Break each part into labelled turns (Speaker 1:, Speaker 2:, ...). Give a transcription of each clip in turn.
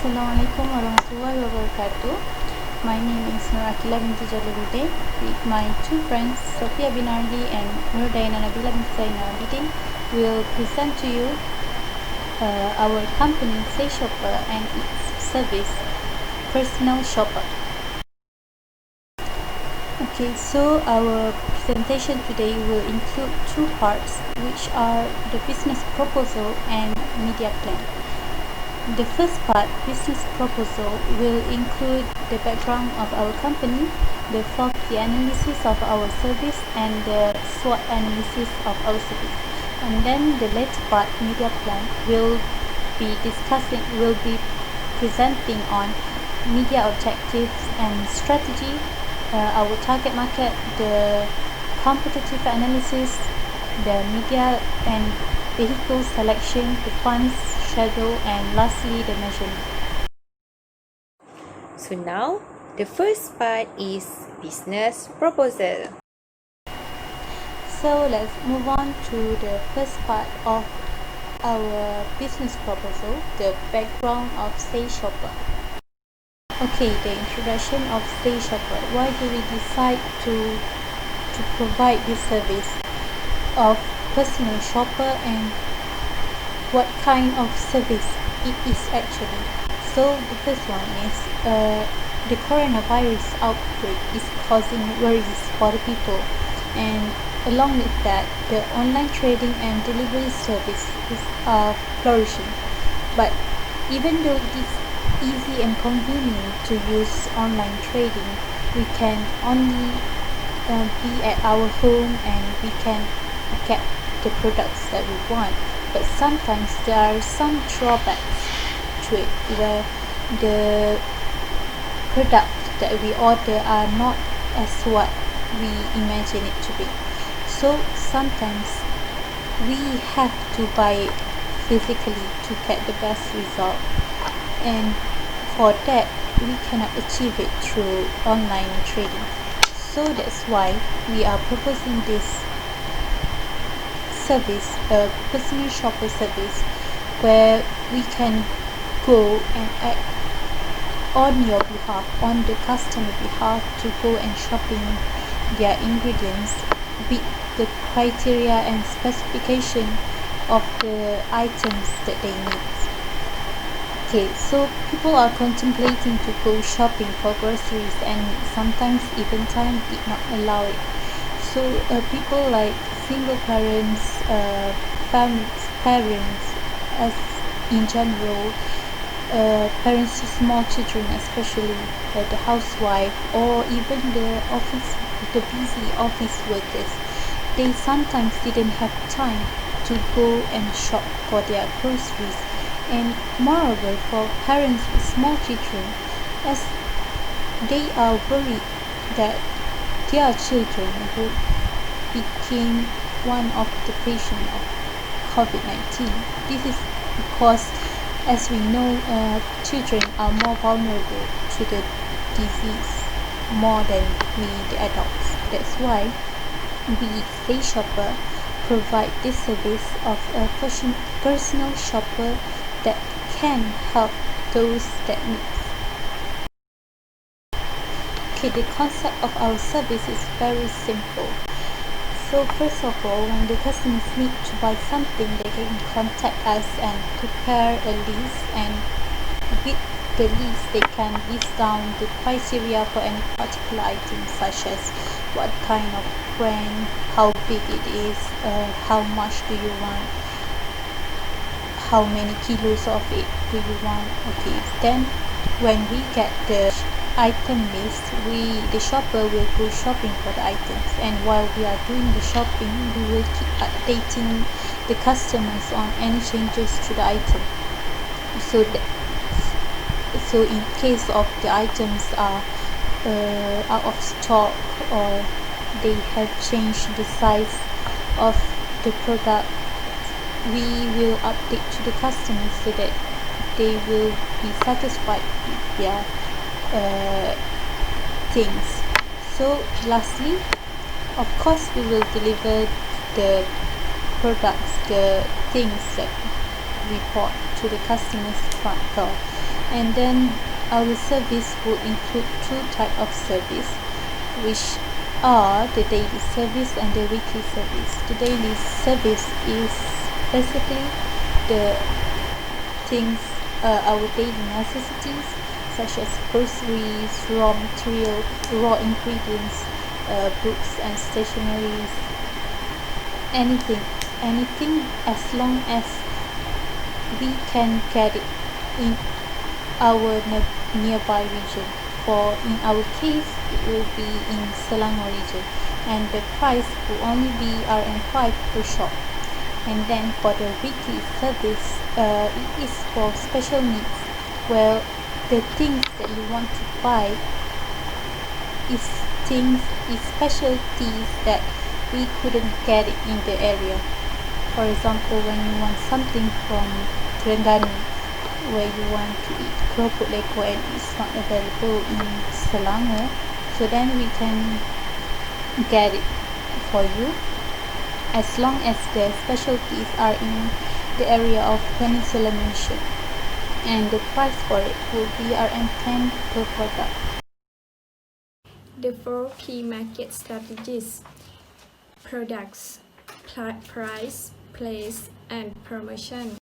Speaker 1: Assalamualaikum warahmatullahi wabarakatuh. My name is Nur Akila binti Jalaluddin. With my two friends, Sophia Binardi and Nurdaina Nabila binti Zainal will present to you our company Say Shopper and its service, Personal Shopper. Okay, so our presentation today will include two parts, which are the business proposal and media plan. The first part, business proposal, will include the background of our company, the key analysis of our service, and the SWOT analysis of our service. And then the later part, media plan, will be presenting on media objectives and strategy, our target market, the competitive analysis, the media and vehicle selection, the funds schedule, and lastly the measurement.
Speaker 2: So now the first part is business proposal.
Speaker 1: So let's move on to the first part of our business proposal, the background of Say Shopper. Okay, the introduction of Say Shopper. Why do we decide to provide this service of personal shopper, and what kind of service it is actually? So the first one is the coronavirus outbreak is causing worries for the people, and along with that, the online trading and delivery service is flourishing. But even though it is easy and convenient to use online trading, we can only be at our home and we can get the products that we want. But sometimes there are some drawbacks to it, where the products that we order are not as what we imagine it to be. So sometimes we have to buy it physically to get the best result, and for that we cannot achieve it through online trading. So that's why we are proposing this service, a personal shopper service, where we can go and act on your behalf, on the customer behalf, to go and shopping their ingredients with the criteria and specification of the items that they need. Okay, so people are contemplating to go shopping for groceries, and sometimes even time did not allow it. So people like single parents, parents as in general, parents to small children, especially the housewife, or even the busy office workers, they sometimes didn't have time to go and shop for their groceries. And moreover, for parents with small children, as they are worried that their children would become one of the patients of COVID-19. This is because, as we know, children are more vulnerable to the disease more than we, the adults. That's why we, Say Shopper, provide this service of a personal shopper that can help those that need. Okay, the concept of our service is very simple. So first of all, when the customers need to buy something, they can contact us and prepare a list, and with the list they can list down the criteria for any particular item, such as what kind of brand, how big it is, how much do you want, how many kilos of it do you want. Okay, then when we get the item list, the shopper will go shopping for the items, and while we are doing the shopping, we will keep updating the customers on any changes to the item. So in case of the items are out of stock, or they have changed the size of the product, we will update to the customers so that they will be satisfied with their things. So lastly, of course, we will deliver the products, the things that we bought to the customer's front door. And then our service will include two types of service, which are the daily service and the weekly service. The daily service is basically the things, our daily necessities, such as groceries, raw material, raw ingredients, books and stationeries, anything as long as we can get it in our nearby region. For in our case, it will be in Selangor region, and the price will only be RM5 per shop. And then for the weekly service, it is for special needs, where the things that you want to buy is specialties that we couldn't get it in the area. For example, when you want something from Terengganu, where you want to eat keropok leko and it's not available in Selangor, so then we can get it for you, as long as the specialties are in the area of Peninsula Malaysia, and the price for it will be RM10 per product.
Speaker 3: The four key market strategies: products, price, place, and promotion.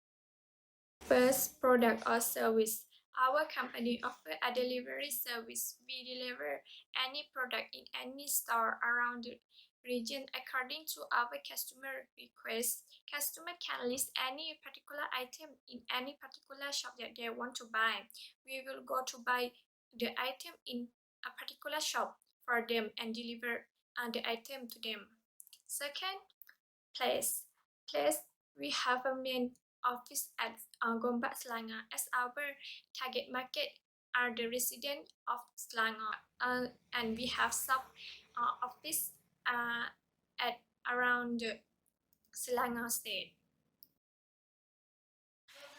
Speaker 3: First, product or service. Our company offers a delivery service. We deliver any product in any store around the region according to our customer request. Customer can list any particular item in any particular shop that they want to buy. We will go to buy the item in a particular shop for them and deliver the item to them. Second, place. We have a main office at Gombak, Selangor, as our target market are the residents of Selangor, and we have sub office at around the Selangor state.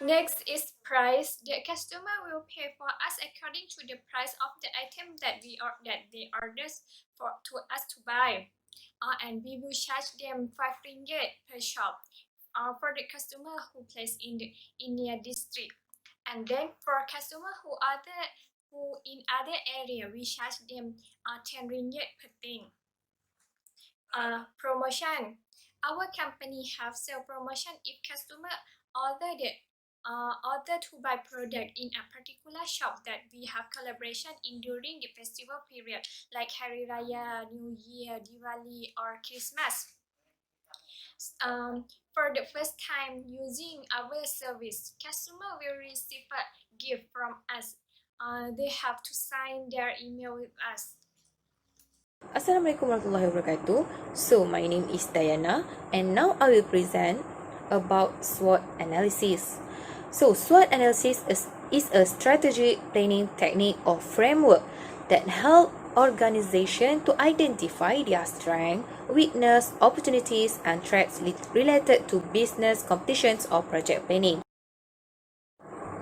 Speaker 3: Next is price. The customer will pay for us according to the price of the item that they ordered to us to buy, and we will charge them 5 ringgit per shop for the customer who place in their district. And then for customer who in other area, we charge them 10 ringgit per thing. Promotion. Our company have sale promotion if customer order to buy product in a particular shop that we have collaboration in during the festival period, like Hari Raya, New Year, Diwali, or Christmas. For the first time using our service, customer will receive a gift from us. They have to sign their email with us.
Speaker 2: Assalamualaikum warahmatullahi wabarakatuh. So my name is Diana, and now I will present about SWOT analysis. So SWOT analysis is a strategic planning technique or framework that help organization to identify their strengths, weakness, opportunities, and threats related to business competitions or project planning.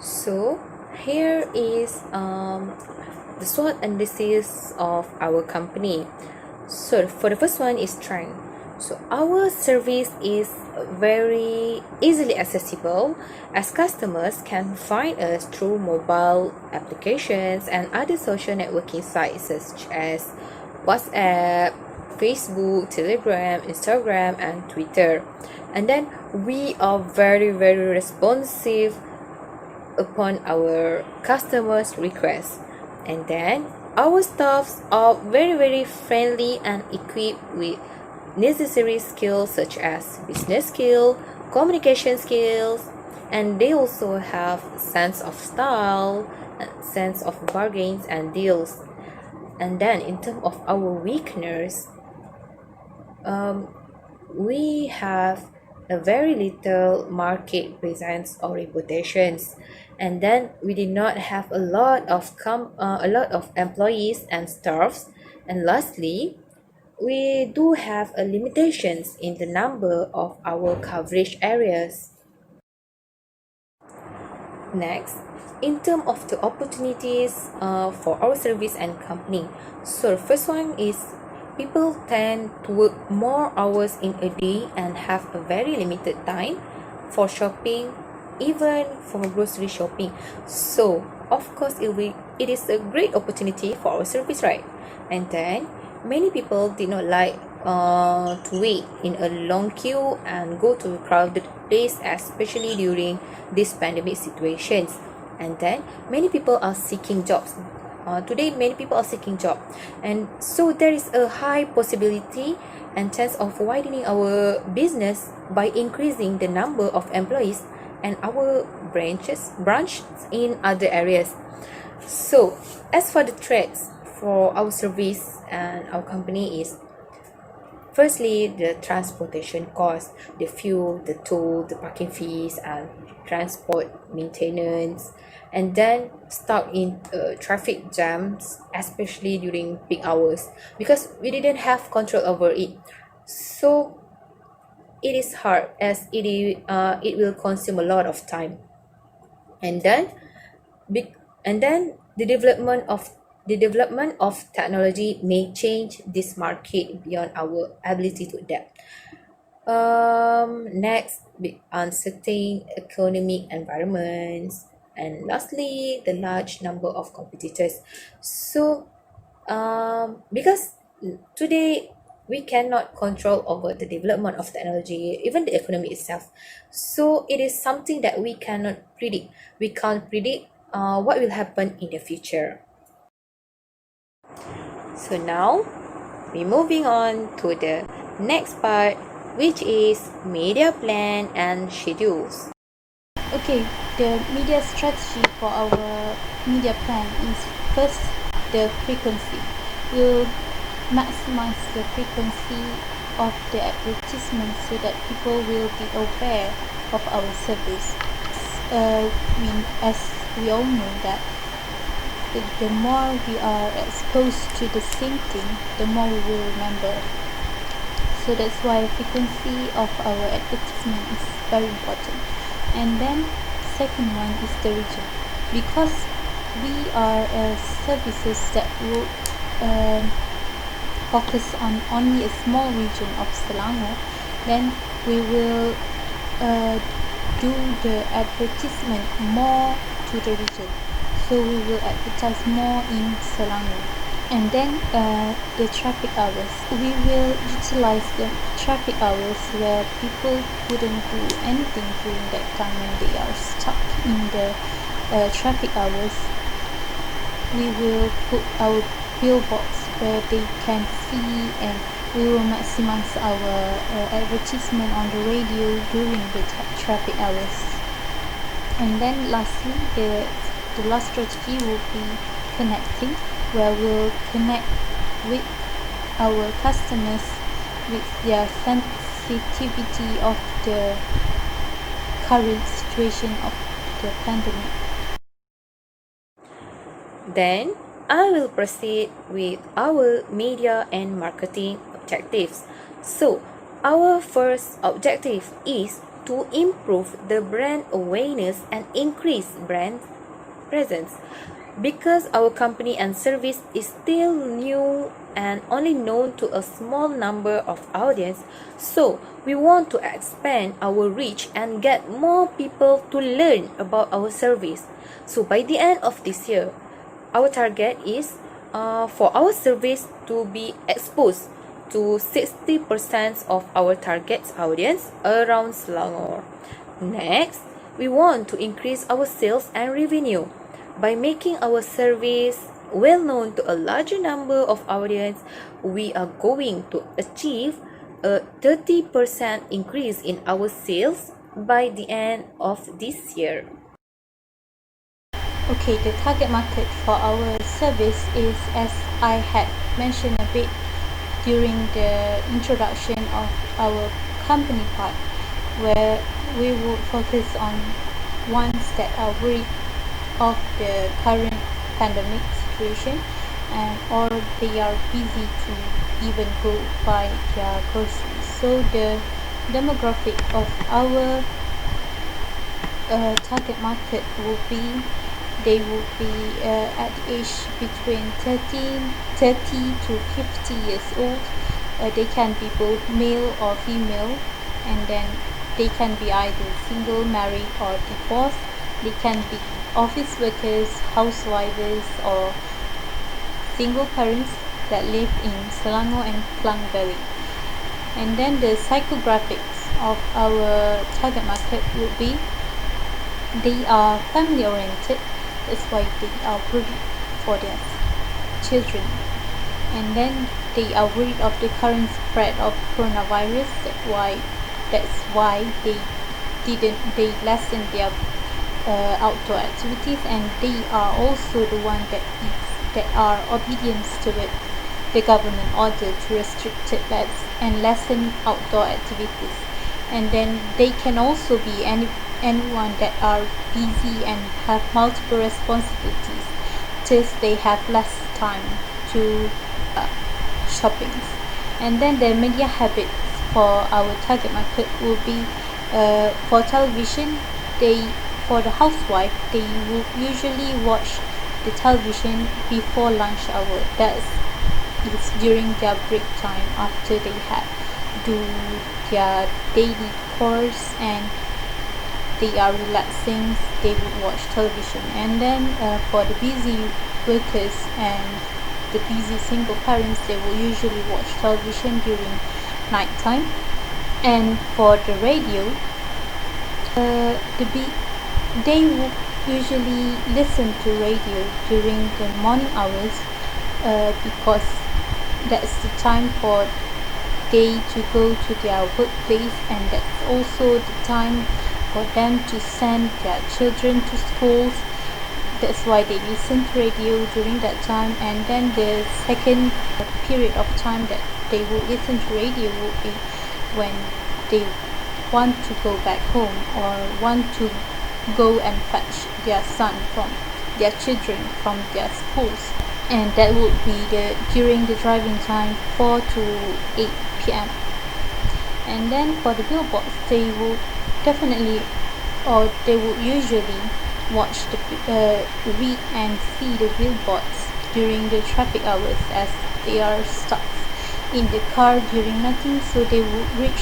Speaker 2: So here is the SWOT analysis of our company. So for the first one is strength. So our service is very easily accessible, as customers can find us through mobile applications and other social networking sites such as WhatsApp, Facebook, Telegram, Instagram, and Twitter. And then we are very responsive upon our customers' requests. And then our staffs are very friendly and equipped with necessary skills such as business skill, communication skills, and they also have sense of style, sense of bargains and deals. And then in terms of our weakness, we have a very little market presence or reputations, and then we did not have a lot of employees and staffs. And lastly, we do have a limitations in the number of our coverage areas. Next, in terms of the opportunities for our service and company, so the first one is people tend to work more hours in a day and have a very limited time for shopping, even for grocery shopping. So of course it is a great opportunity for our service, right? And then many people did not like to wait in a long queue and go to crowded place, especially during these pandemic situations. And then many people are seeking jobs. Today many people are seeking job, and so there is a high possibility and chance of widening our business by increasing the number of employees and our branches in other areas. So as for the threats for our service and our company is, firstly, the transportation cost, the fuel, the toll, the parking fees, and transport maintenance, and then stuck in traffic jams, especially during peak hours, because we didn't have control over it. So it is hard as it will consume a lot of time. And then the development of technology may change this market beyond our ability to adapt. Next, uncertain economic environments, and lastly, the large number of competitors. So, because today we cannot control over the development of technology, even the economy itself. So it is something that we cannot predict. We can't predict what will happen in the future. So now we're moving on to the next part, which is media plan and schedules.
Speaker 1: Okay, the media strategy for our media plan is first the frequency. We'll maximize the frequency of the advertisement so that people will be aware of our service. As we all know that the more we are exposed to the same thing, the more we will remember. So that's why frequency of our advertisement is very important. And then second one is the region, because we are services that will focus on only a small region of Selangor. Then we will do the advertisement more to the region, so we will advertise more in Selangor. And then the traffic hours, we will utilize the traffic hours where people couldn't do anything during that time when they are stuck in the traffic hours. We will put our billboards where they can see, and we will maximize our advertisement on the radio during the traffic hours. And then lastly, the last strategy will be connecting, where we'll connect with our customers with their sensitivity of the current situation of the pandemic.
Speaker 2: Then I will proceed with our media and marketing objectives. So, our first objective is to improve the brand awareness and increase brand presence. Because our company and service is still new and only known to a small number of audience, so we want to expand our reach and get more people to learn about our service. So by the end of this year, our target is for our service to be exposed to 60% of our target audience around Selangor. Next, we want to increase our sales and revenue by making our service well known to a larger number of audience. We are going to achieve a 30% increase in our sales by the end of this year.
Speaker 1: Okay, the target market for our service is, as I had mentioned a bit during the introduction of our company part, where we will focus on ones that are worried of the current pandemic situation, and or they are busy to even go buy their groceries. So the demographic of our target market will be, they will be at the age between 30 to 50 years old. They can be both male or female, and then they can be either single, married, or divorced. They can be office workers, housewives, or single parents that live in Selangor and Klang Valley. And then the psychographics of our target market would be they are family oriented, that's why they are worried for their children. And then they are worried of the current spread of coronavirus, that's why they lessen their outdoor activities, and they are also the one that are obedient to the government order to restrict it and lessen outdoor activities. And then they can also be anyone that are busy and have multiple responsibilities, thus they have less time to shopping. And then the media habits for our target market will be for television. For the housewife, they will usually watch the television before lunch hour. That is during their break time after they have do their daily chores and they are relaxing. They will watch television. And then for the busy workers and the busy single parents, they will usually watch television during night time. And for the radio, they will usually listen to radio during the morning hours because that's the time for they to go to their workplace, and that's also the time for them to send their children to schools. That's why they listen to radio during that time. And then the second period of time that they will listen to radio will be when they want to go back home or want to go and fetch their children from their schools, and that would be during the driving time 4 to 8 p.m. And then for the billboards, they will usually read and see the billboards during the traffic hours, as they are stuck in the car during nothing, so they would read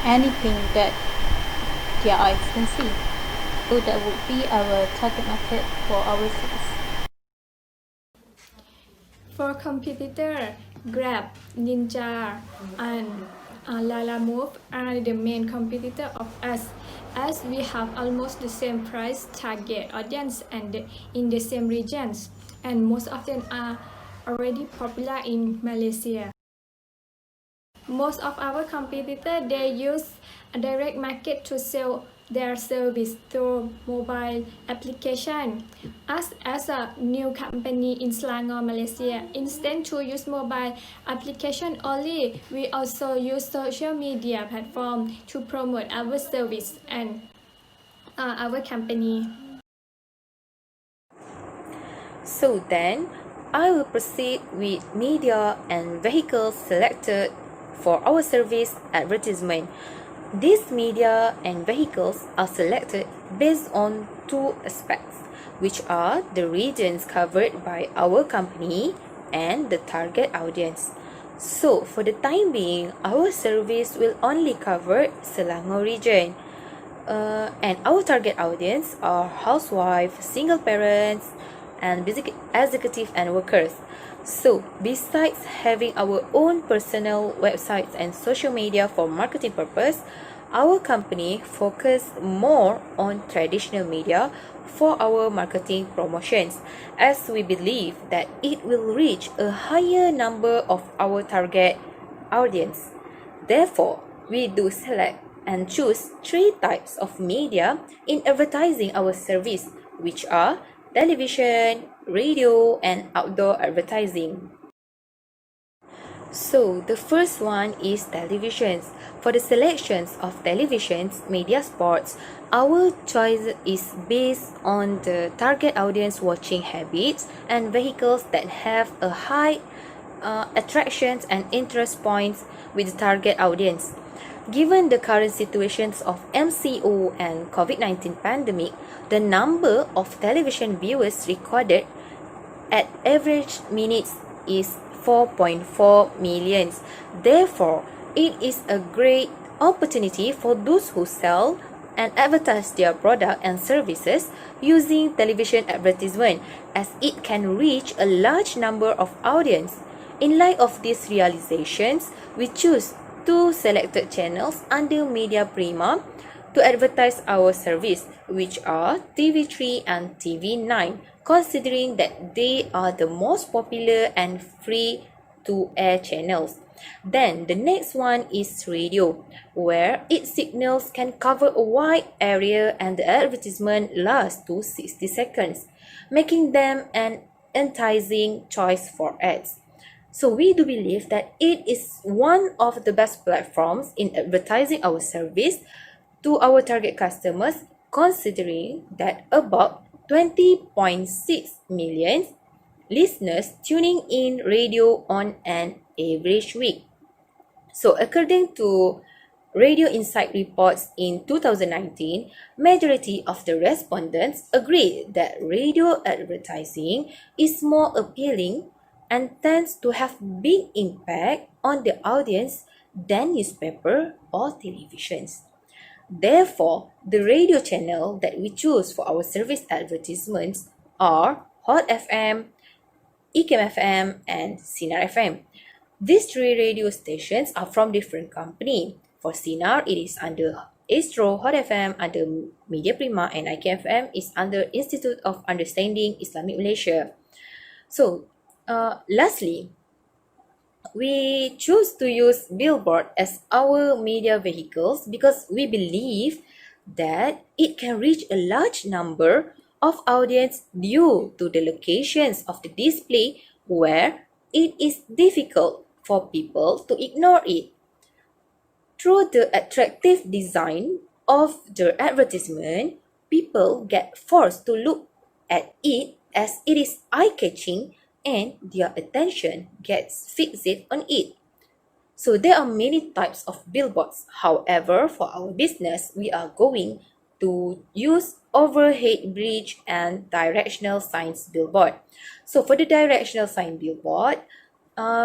Speaker 1: anything that their eyes can see. So that would be our target market for our sales.
Speaker 3: For competitor, Grab, Ninja, and Lalamove are the main competitor of us, as we have almost the same price target audience and in the same regions, and most of them are already popular in Malaysia. Most of our competitors, they use a direct market to sell their service through mobile application. Us as a new company in Selangor, Malaysia, instead to use mobile application only, we also use social media platform to promote our service and our company.
Speaker 2: So then, I will proceed with media and vehicles selected for our service advertisement. These media and vehicles are selected based on two aspects, which are the regions covered by our company and the target audience. So, for the time being, our service will only cover Selangor region. And our target audience are housewives, single parents, and executive and workers. So, besides having our own personal websites and social media for marketing purpose, our company focus more on traditional media for our marketing promotions, as we believe that it will reach a higher number of our target audience. Therefore, we do select and choose three types of media in advertising our service, which are television, radio, and outdoor advertising. So, the first one is televisions. For the selections of televisions, media sports, our choice is based on the target audience watching habits and vehicles that have a high attractions and interest points with the target audience. Given the current situations of MCO and COVID-19 pandemic, the number of television viewers recorded at average minutes is 4.4 million. Therefore, it is a great opportunity for those who sell and advertise their product and services using television advertisement, as it can reach a large number of audience. In light of these realizations, we choose two selected channels under Media Prima to advertise our service, which are TV3 and TV9, considering that they are the most popular and free to air channels. Then the next one is radio, where its signals can cover a wide area and the advertisement lasts to 60 seconds, making them an enticing choice for ads. So we do believe that it is one of the best platforms in advertising our service to our target customers, considering that about 20.6 million listeners tuning in radio on an average week. So according to Radio Insight reports in 2019, majority of the respondents agree that radio advertising is more appealing and tends to have big impact on the audience than newspaper or televisions. Therefore, the radio channel that we choose for our service advertisements are Hot FM, COMM FM, and Sinar FM. These three radio stations are from different company. For Sinar, it is under Astro, Hot FM under Media Prima, and COMM FM is under Institute of Understanding Islamic Malaysia. So, lastly, we choose to use billboard as our media vehicles because we believe that it can reach a large number of audience due to the locations of the display where it is difficult for people to ignore it. Through the attractive design of the advertisement, people get forced to look at it as it is eye-catching and their attention gets fixated on it. So there are many types of billboards. However, for our business, we are going to use overhead bridge and directional signs billboard. So for the directional sign billboard,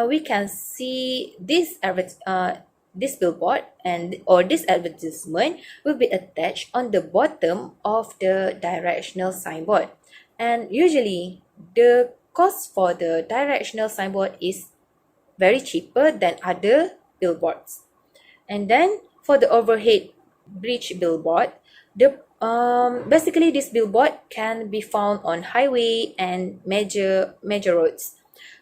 Speaker 2: we can see this billboard or this advertisement will be attached on the bottom of the directional signboard, and usually the cost for the directional signboard is very cheaper than other billboards. And then for the overhead bridge billboard, basically this billboard can be found on highway and major roads.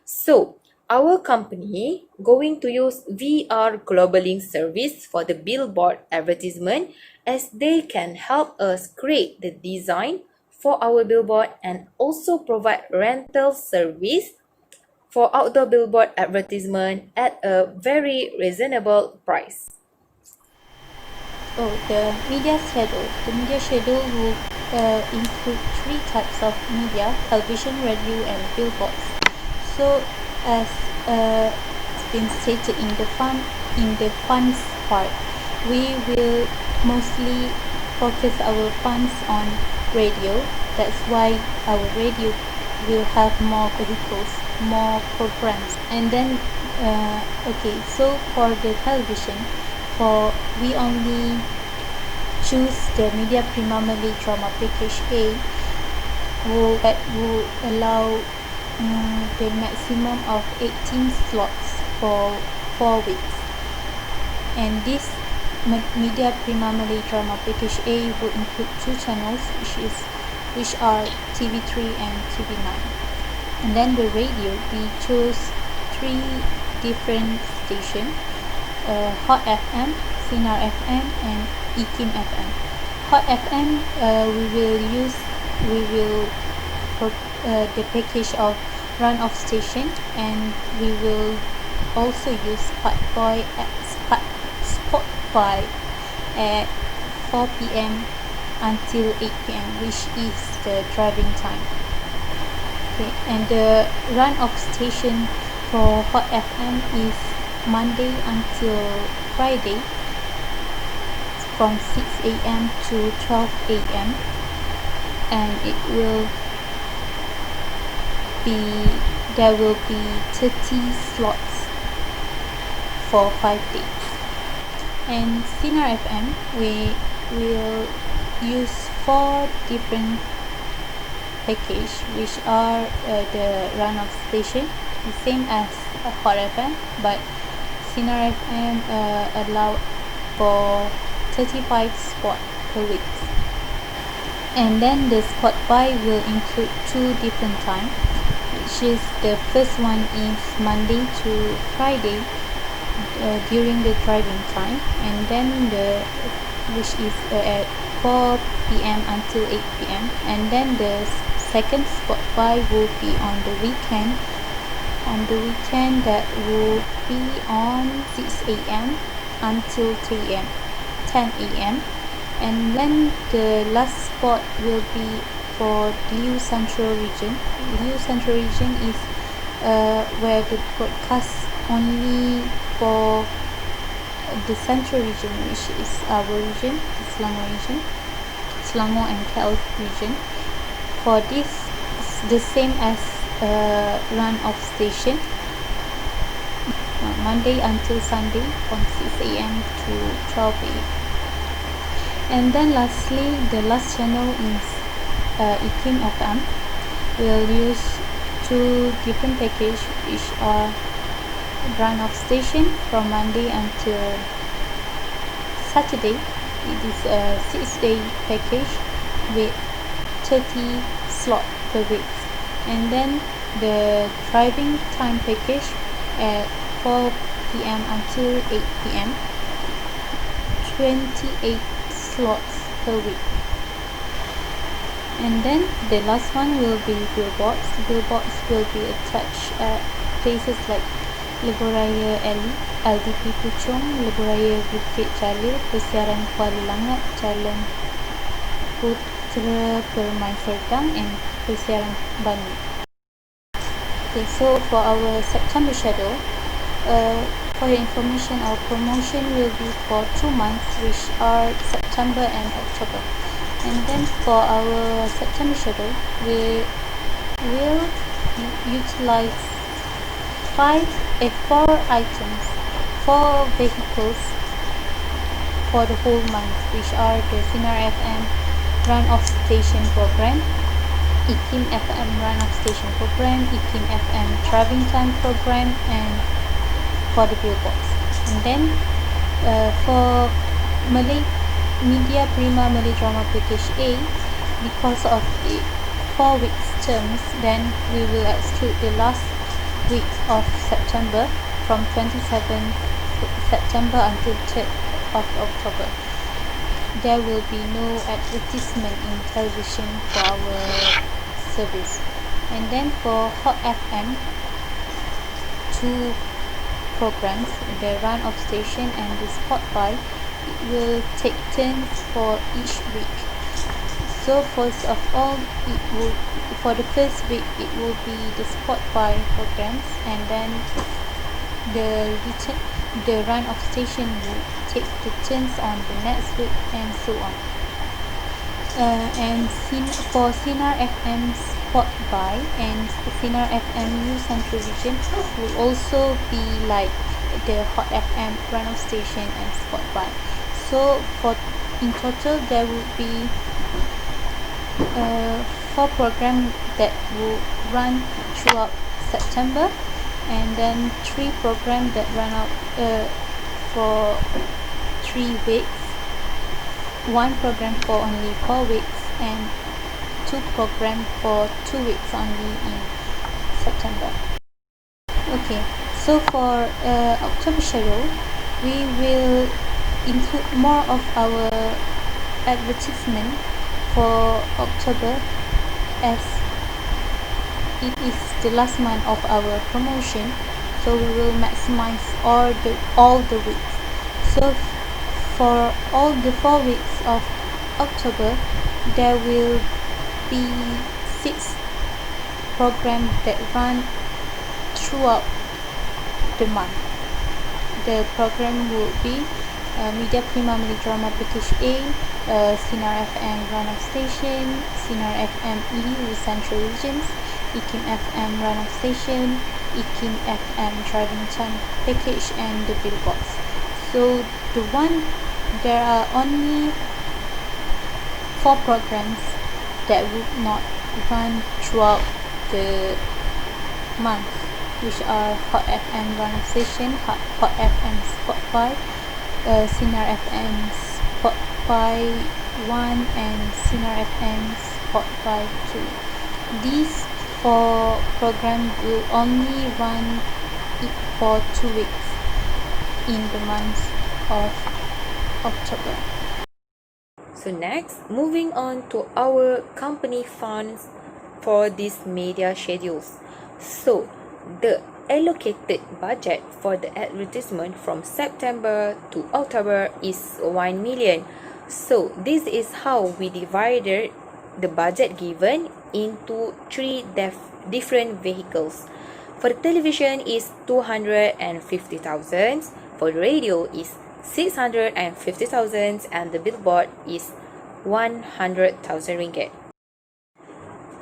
Speaker 2: So our company going to use VR Global Link service for the billboard advertisement, as they can help us create the design for our billboard and also provide rental service for outdoor billboard advertisement at a very reasonable price.
Speaker 1: The media schedule. The media schedule will include three types of media: television, radio, and billboards. So, as been stated in the funds part, we will mostly focus our funds on radio. That's why our radio will have more vehicles, more programs. And then so for the television, we only choose the Media Prima Malay Drama Package A, that will allow the maximum of 18 slots for 4 weeks. And this Media Prima Malay Drama Package A will include 2 channels, which are TV3 and TV9. And then the radio, we chose 3 different stations: Hot FM, Sinar FM, and COMM FM. Hot FM, we will the package of run-off station, and we will also use Spotboy at 4 p.m. until 8 p.m., which is the driving time. Okay, and the run-off station for Hot FM is Monday until Friday from 6 a.m. to 12 a.m. and there will be 30 slots for 5 days. And Sinar FM, will use 4 different package, which are the run of station, the same as Hot FM, but Sinar FM allow for 35 spot per week. And then the spot buy will include 2 different time, which is the first one is Monday to Friday during the driving time, and then which is at 4 p.m. until 8 p.m. and then the second spot buy will be on the weekend. On the weekend, that will be on 6 a.m. until 3 a.m. 10 a.m. and then the last spot will be for Liu Central region. Liu Central region is where the broadcast only for the Central region, which is our region, the Selangor region, Selangor and KL region. For this, the same as run of station, Monday until Sunday from 6 a.m. to 12 a.m. And then lastly, the last channel is COMM FM. We'll use 2 different package, which are run of station from Monday until Saturday. It is a 6-day package with 30 slot per week. And then the driving time package at 4 p.m. until 8 p.m. 28 slots per week. And then the last one will be billboards. Billboards will be attached at places like Lebuh Raya LDP Puchong, Lebuh Raya Bukit Jalil, Persiaran Kuala Langat, Jalan Putra Permai Serdang, and Persiaran Bandung. Okay, so for our September schedule, for your information, our promotion will be for 2 months, which are September and October. And then for our September schedule, we will utilize 4 items, 4 vehicles for the whole month, which are the Sinar FM run of station program, COMM FM run of station program, COMM FM driving time program, and for the billboards. And then for Malay Media Prima Malay Drama Package A, because of the 4 weeks terms, then we will exclude the last week of September from 27th September until 3rd of October. There will be no advertisement in television for our service. And then for Hot FM, 2 programs, the run of station and the spot buy, it will take turns for each week. So first of all, for the first week it will be the spot buy programs, and then the run of station will take the turns on the next week, and so on. And for Sinar FM spot buy and Sinar FM New Central region will also be like the Hot FM run of station and spot buy. So in total there will be 4 programs that will run throughout September, and then 3 programs that run out for 3 weeks, 1 program for only 4 weeks, and 2 programs for 2 weeks only in September. Okay, so for October schedule, we will include more of our advertisement for October, as it is the last month of our promotion, so we will maximize all the weeks. So for all the 4 weeks of October, there will be 6 programs that run throughout the month. The program will be Media Prima Malay Drama Package A, Sinar FM Run of Station, Sinar FM Liu Central Regions, COMM FM Run of Station, COMM FM Driving Time Package, and the billboards. So there are only 4 programs that would not run throughout the month, which are Hot FM Run Station, Hot FM Spotify, Sinar FM Spotify 1, and Sinar FM Spotify 2. These 4 programs will only run for 2 weeks in the month of October.
Speaker 2: So next, moving on to our company funds for these media schedules. So the allocated budget for the advertisement from September to October is 1 million. So this is how we divided the budget given into 3 different vehicles. For the television is 250,000, for the radio is 650,000, and the billboard is 100,000 ringgit.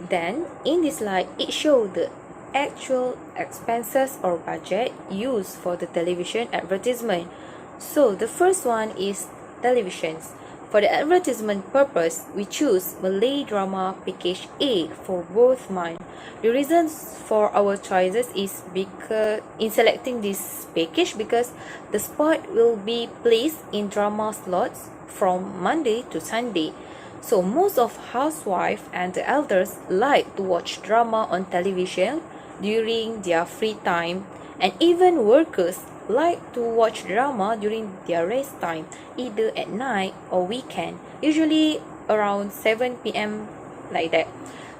Speaker 2: Then in this slide, it shows the actual expenses or budget used for the television advertisement. So the first one is televisions. For the advertisement purpose, we choose Malay drama package A for both months. The reasons for our choices is because in selecting this package, because the spot will be placed in drama slots from Monday to Sunday. So most of housewives and the elders like to watch drama on television during their free time, and even workers like to watch drama during their rest time, either at night or weekend, usually around 7 p.m. like that.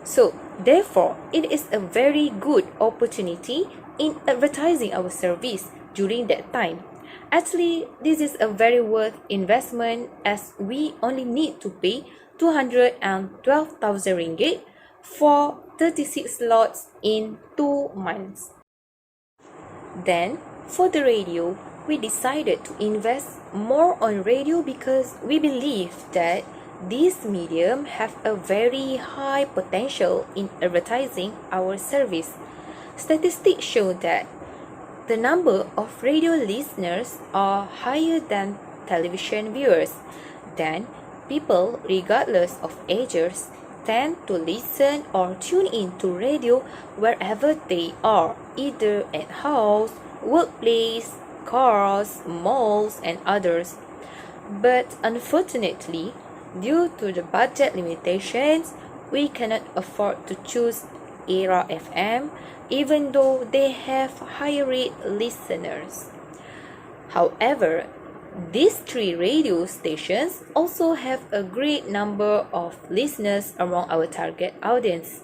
Speaker 2: So therefore, it is a very good opportunity in advertising our service during that time. Actually, this is a very worth investment, as we only need to pay 212,000 ringgit for 36 slots in 2 months. Then, for the radio, we decided to invest more on radio because we believe that this medium have a very high potential in advertising our service. Statistics show that the number of radio listeners are higher than television viewers. Then, people, regardless of ages, tend to listen or tune in to radio wherever they are, either at house, workplace, cars, malls, and others. But unfortunately, due to the budget limitations, we cannot afford to choose Era FM, even though they have higher rate listeners. However, these 3 radio stations also have a great number of listeners among our target audience.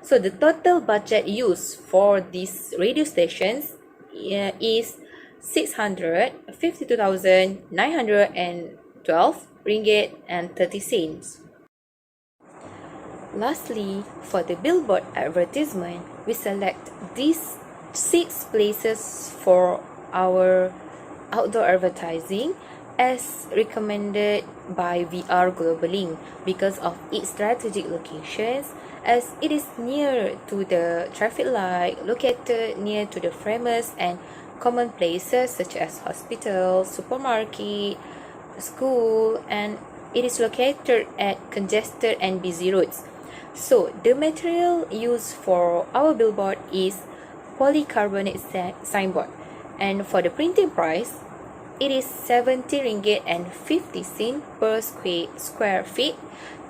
Speaker 2: So the total budget used for these radio stations is 652,912 ringgit and 30 cents. Lastly, for the billboard advertisement, we select these 6 places for our outdoor advertising as recommended by VR Globally because of its strategic locations, as it is near to the traffic light, located near to the famous and common places such as hospitals, supermarket, school, and it is located at congested and busy roads. So the material used for our billboard is polycarbonate signboard, and for the printing price, it is 70 ringgit and 50 cents per square feet,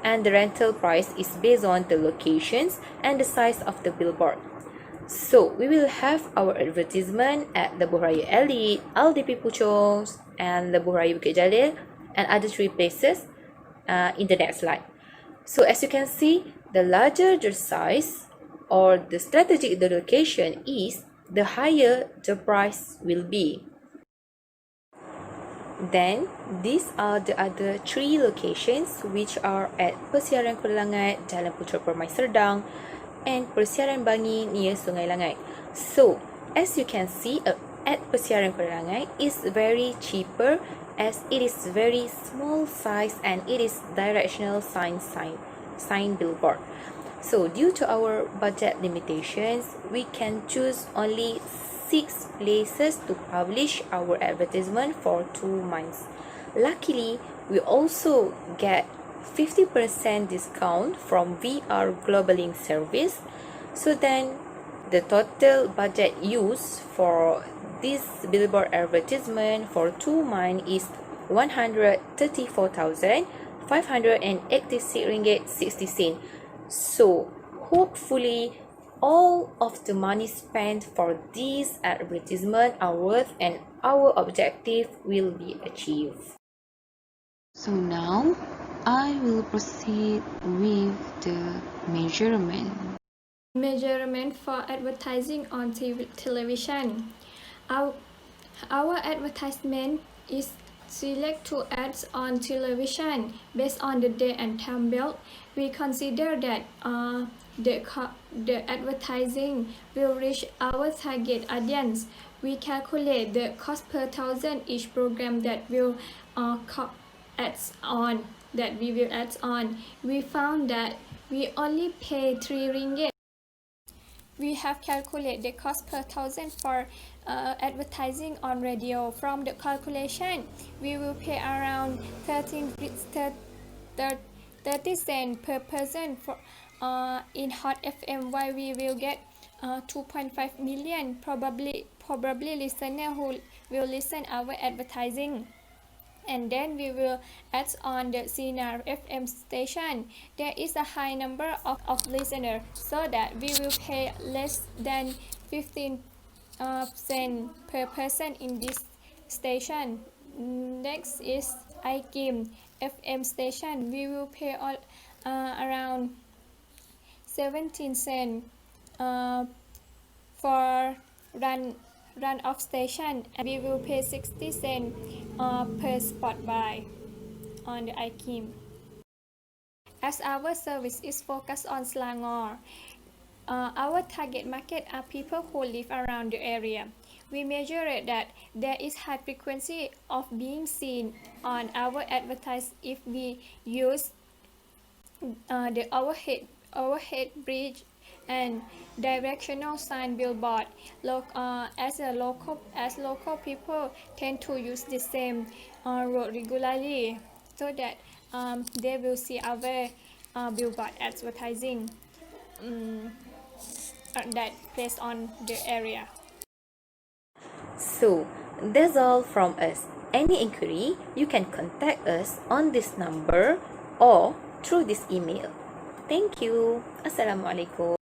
Speaker 2: and the rental price is based on the locations and the size of the billboard. So we will have our advertisement at the Buhraya Elite, LDP Puchong, and the Buhraya Bukit Jalil, and other 3 places in the next slide. So as you can see, the larger the size or the strategic the location is, the higher the price will be. Then, these are the other 3 locations, which are at Persiaran Kuala Langat, Jalan Putra Permai Serdang, and Persiaran Bangi near Sungai Langat. So, as you can see, at Persiaran Kuala Langat is very cheaper, as it is very small size and it is directional sign billboard. So, due to our budget limitations, we can choose only 6 places to publish our advertisement for 2 months. Luckily, we also get 50% discount from VR Globaling service. So then the total budget used for this billboard advertisement for 2 months is 134,586 ringgit 60 cent. So hopefully all of the money spent for this advertisement are worth and our objective will be achieved.
Speaker 4: So now I will proceed with the measurement.
Speaker 3: Measurement for advertising on television. Our advertisement is select to ads on television based on the day and time belt. We consider that the advertising will reach our target audience. We calculate the cost per thousand each program that will ads on that we will ads on. We found that we only pay 3 ringgit. We have calculated the cost per thousand for advertising on radio. From the calculation, we will pay around 30 cents per person for in Hot FM, while we will get 2.5 million probably listener who will listen our advertising. And then we will add on the CNR FM station. There is a high number of listeners, so that we will pay less than 15 cent per person in this station. Next is COMM FM station. We will pay around 17 cents for run off station, and we will pay 60 cents per spot buy on the COMM. As our service is focused on Selangor, our target market are people who live around the area. We measure that there is high frequency of being seen on our advertise if we use the overhead bridge and directional sign billboard. As local people tend to use the same road regularly, so that they will see our billboard advertising that placed on the area.
Speaker 2: So that's all from us. Any inquiry, you can contact us on this number or through this email. Thank you. Assalamualaikum.